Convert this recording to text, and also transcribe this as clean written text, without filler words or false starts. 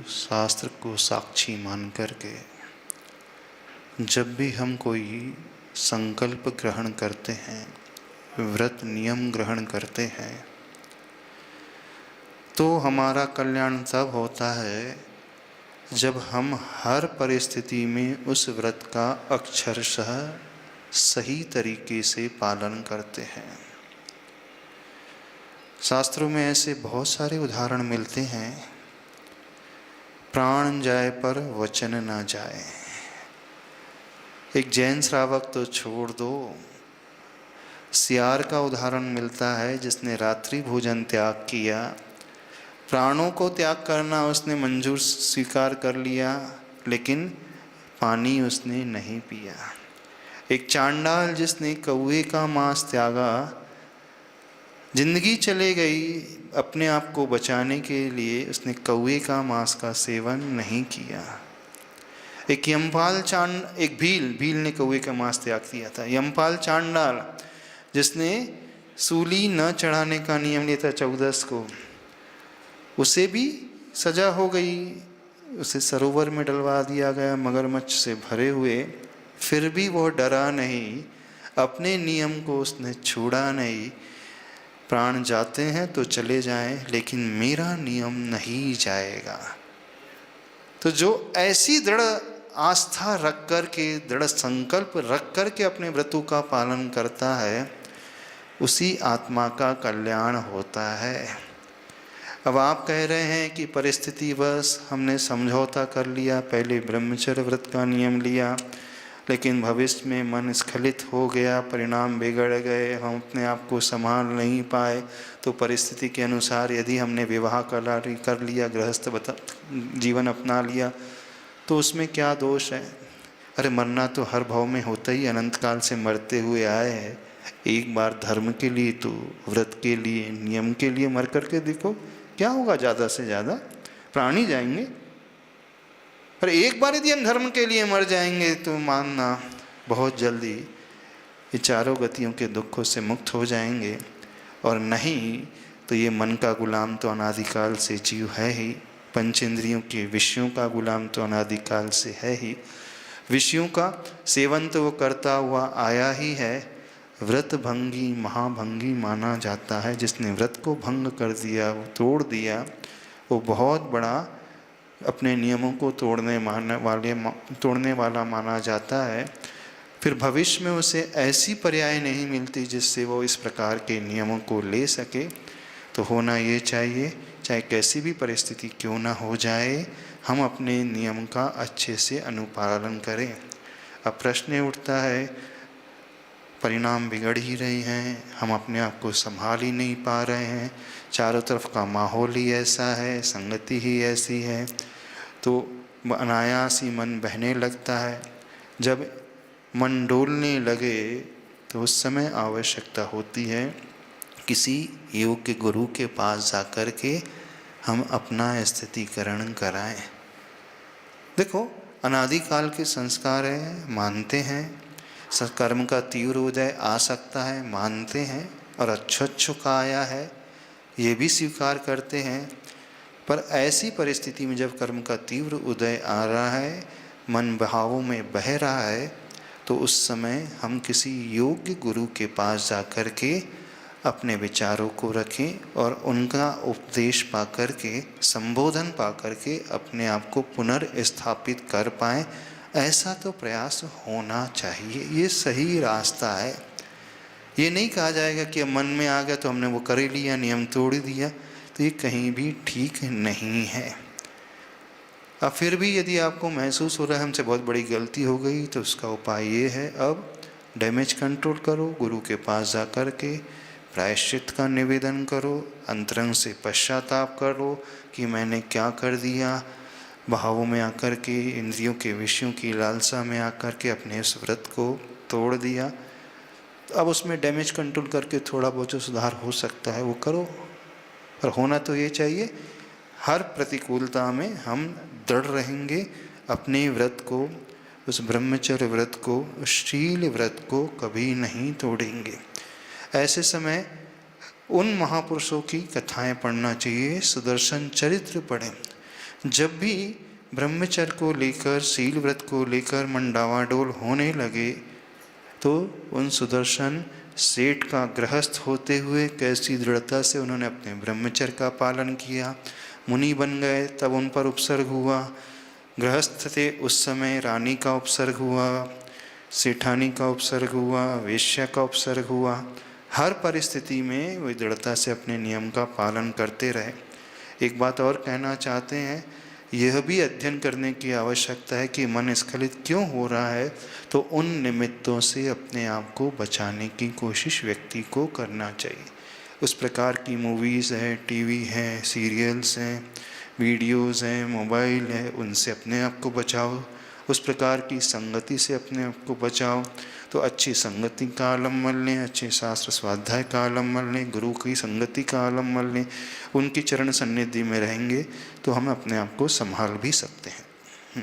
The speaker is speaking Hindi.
शास्त्र को साक्षी मान करके जब भी हम कोई संकल्प ग्रहण करते हैं, व्रत नियम ग्रहण करते हैं, तो हमारा कल्याण तब होता है जब हम हर परिस्थिति में उस व्रत का अक्षरशः सही तरीके से पालन करते हैं। शास्त्रों में ऐसे बहुत सारे उदाहरण मिलते हैं। प्राण जाए पर वचन न जाए। एक जैन श्रावक तो छोड़ दो, सियार का उदाहरण मिलता है जिसने रात्रि भोजन त्याग किया। प्राणों को त्याग करना उसने मंजूर स्वीकार कर लिया, लेकिन पानी उसने नहीं पिया। एक चांडाल जिसने कौवे का मांस त्यागा, जिंदगी चले गई, अपने आप को बचाने के लिए उसने कौवे का मांस का सेवन नहीं किया। एक एक भील ने कौवे का मांस त्याग दिया था। यमपाल चांडाल जिसने सूली न चढ़ाने का नियम लिया था 14 को, उसे भी सजा हो गई, उसे सरोवर में डलवा दिया गया मगरमच्छ से भरे हुए। फिर भी वो डरा नहीं, अपने नियम को उसने छोड़ा नहीं। प्राण जाते हैं तो चले जाएं, लेकिन मेरा नियम नहीं जाएगा। तो जो ऐसी दृढ़ आस्था रख कर के, दृढ़ संकल्प रख कर के अपने व्रतों का पालन करता है, उसी आत्मा का कल्याण होता है। अब आप कह रहे हैं कि परिस्थितिवश हमने समझौता कर लिया, पहले ब्रह्मचर्य व्रत का नियम लिया, लेकिन भविष्य में मन स्खलित हो गया, परिणाम बिगड़ गए, हम अपने आप को संभाल नहीं पाए, तो परिस्थिति के अनुसार यदि हमने विवाह कर लिया, गृहस्थ जीवन अपना लिया, तो उसमें क्या दोष है? अरे मरना तो हर भाव में होता ही, अनंत काल से मरते हुए आए हैं। एक बार धर्म के लिए, तो व्रत के लिए, नियम के लिए मर करके देखो, क्या होगा? ज़्यादा से ज़्यादा प्राण ही जाएंगे। पर एक बार यदि हम धर्म के लिए मर जाएंगे तो मानना बहुत जल्दी ये चारों गतियों के दुखों से मुक्त हो जाएंगे। और नहीं तो ये मन का गुलाम तो अनादिकाल से जीव है ही, पंचेंद्रियों के विषयों का गुलाम तो अनादिकाल से है ही, विषयों का सेवन तो वो करता हुआ आया ही है। व्रत भंगी महाभंगी माना जाता है। जिसने व्रत को भंग कर दिया, वो तोड़ दिया, वो बहुत बड़ा अपने नियमों को तोड़ने वाला माना जाता है। फिर भविष्य में उसे ऐसी पर्याय नहीं मिलती जिससे वो इस प्रकार के नियमों को ले सके। तो होना ये चाहिए, चाहे कैसी भी परिस्थिति क्यों ना हो जाए, हम अपने नियम का अच्छे से अनुपालन करें। अब प्रश्न उठता है, परिणाम बिगड़ ही रहे हैं, हम अपने आप को संभाल ही नहीं पा रहे हैं, चारों तरफ का माहौल ही ऐसा है, संगति ही ऐसी है, तो अनायास ही मन बहने लगता है। जब मन डोलने लगे तो उस समय आवश्यकता होती है किसी योग्य गुरु के पास जाकर के हम अपना स्थितिकरण कराएं। देखो, अनादिकाल के संस्कार है, मानते हैं, कर्म का तीव्र उदय आ सकता है, मानते हैं, और अच्छो का आया है ये भी स्वीकार करते हैं। पर ऐसी परिस्थिति में जब कर्म का तीव्र उदय आ रहा है, मन भावों में बह रहा है, तो उस समय हम किसी योग्य गुरु के पास जाकर के अपने विचारों को रखें और उनका उपदेश पा कर के, संबोधन पा कर के अपने आप को पुनर्स्थापित कर पाएँ। ऐसा तो प्रयास होना चाहिए, ये सही रास्ता है। ये नहीं कहा जाएगा कि अब मन में आ गया तो हमने वो कर ही लिया, नियम तोड़ दिया, तो ये कहीं भी ठीक नहीं है। अब फिर भी यदि आपको महसूस हो रहा है हमसे बहुत बड़ी गलती हो गई, तो उसका उपाय ये है, अब डैमेज कंट्रोल करो, गुरु के पास जा कर के प्रायश्चित का निवेदन करो, अंतरंग से पश्चाताप करो कि मैंने क्या कर दिया, भावों में आकर के, इंद्रियों के विषयों की लालसा में आकर के अपने इस व्रत को तोड़ दिया। अब उसमें डैमेज कंट्रोल करके थोड़ा बहुत जो सुधार हो सकता है वो करो। पर होना तो ये चाहिए, हर प्रतिकूलता में हम दृढ़ रहेंगे, अपने व्रत को, उस ब्रह्मचर्य व्रत को, उस शील व्रत को कभी नहीं तोड़ेंगे। ऐसे समय उन महापुरुषों की कथाएं पढ़ना चाहिए, सुदर्शन चरित्र पढ़ें जब भी ब्रह्मचर्य को लेकर, शील व्रत को लेकर मन डावाडोल होने लगे, तो उन सुदर्शन सेठ का गृहस्थ होते हुए कैसी दृढ़ता से उन्होंने अपने ब्रह्मचर्य का पालन किया। मुनि बन गए तब उन पर उपसर्ग हुआ, गृहस्थ थे उस समय रानी का उपसर्ग हुआ, सेठानी का उपसर्ग हुआ, वेश्या का उपसर्ग हुआ। हर परिस्थिति में वे दृढ़ता से अपने नियम का पालन करते रहे। एक बात और कहना चाहते हैं, यह भी अध्ययन करने की आवश्यकता है कि मन स्खलित क्यों हो रहा है, तो उन निमित्तों से अपने आप को बचाने की कोशिश व्यक्ति को करना चाहिए। उस प्रकार की मूवीज़ हैं, टीवी हैं, सीरियल्स हैं, वीडियोज़ हैं, मोबाइल है, उनसे अपने आप को बचाओ। उस प्रकार की संगति से अपने आप को बचाओ। तो अच्छी संगति का आलम्बन लें, अच्छे शास्त्र स्वाध्याय का आलम्बन लें, गुरु की संगति का आलम्बन लें। उनकी चरण सन्निधि में रहेंगे तो हम अपने आप को संभाल भी सकते हैं।